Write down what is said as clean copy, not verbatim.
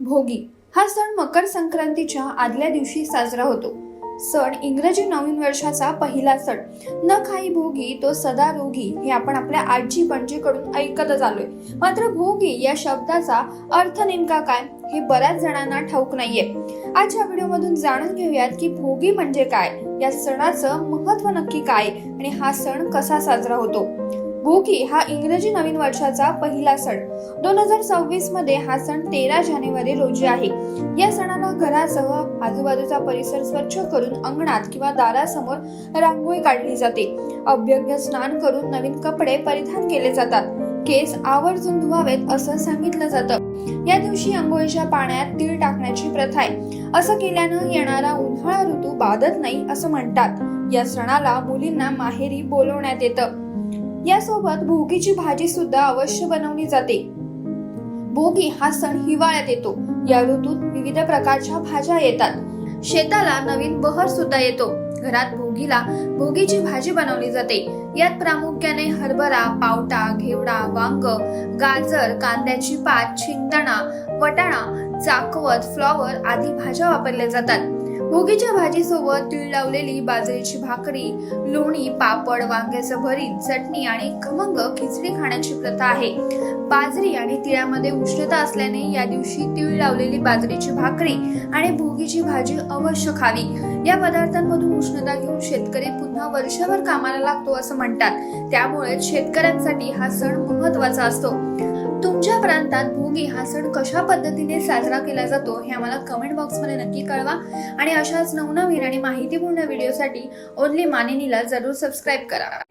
भोगी हा सण मकर संक्रांतीच्या आदल्या दिवशी साजरा होतो. सण इंग्रजी नवीन वर्षाचा पहिला सण. न खाई भोगी तो सदा रोगी हे आपण आपल्या आजी पणजीकडून ऐकतच आलोय. मात्र भोगी या शब्दाचा अर्थ नेमका काय हे बऱ्याच जणांना ठाऊक नाहीये. आजच्या व्हिडिओमधून जाणून घेऊयात की भोगी म्हणजे काय, या सणाचं महत्त्व नक्की काय आणि हा सण कसा साजरा होतो. भोगी हा इंग्रजी नवीन वर्षाचा पहिला सण. 2026 मध्ये हा सण 13 जानेवारी रोजी आहे. या सणाला घरासह आजूबाजूचा परिसर स्वच्छ करून अंगणात किंवा दारासमोर रांगोळी काढली जाते. अभ्यंग स्नान करून नवीन कपडे परिधान केले जातात. केस आवर्जून धुवावेत असं सांगितलं जातं. या दिवशी अंघोळीच्या पाण्यात तीळ टाकण्याची प्रथा आहे. असं केल्यानं येणारा उन्हाळा ऋतू बाधत नाही असं म्हणतात. या सणाला मुलींना माहेरी बोलवण्यात येतं. यासोबत भोगीची भाजी सुद्धा अवश्य बनवली जाते. भोगी हा सण हिवाळ्यात येतो. या ऋतूत विविध प्रकारच्या भाज्या येतात. शेताला नवीन बहर सुद्धा येतो. घरात भोगीची भाजी बनवली जाते. यात प्रामुख्याने हरभरा, पावटा, घेवडा, वांग, गाजर, कांद्याची पात, शेंगदाणा, वटाणा, चाकवत, फ्लॉवर आदी भाज्या वापरल्या जातात. भोगीच्या भाजीसोबत तीळ लावलेली बाजरीची भाकरी, लोणी, पापड, वांग्याचं भरीत, चटणी आणि खमंग खिचडी खाण्याची प्रथा आहे. बाजरी आणि तिळामध्ये उष्णता असल्याने या दिवशी तीळ लावलेली बाजरीची भाकरी आणि भोगीची भाजी अवश्य खावी. या पदार्थांमधून उष्णता घेऊन शेतकरी पुन्हा वर्षभर कामाला लागतो असं म्हणतात. त्यामुळे शेतकऱ्यांसाठी हा सण महत्त्वाचा असतो. तुमच्या प्रांतात भोगी हा सण कशा पद्धतीने साजरा केला जातो हे आम्हाला कमेंट बॉक्समध्ये नक्की कळवा. आणि अशाच नवनवीन आणि माहितीपूर्ण व्हिडिओसाठी ओनली मानिनीला जरूर सबस्क्राईब करा.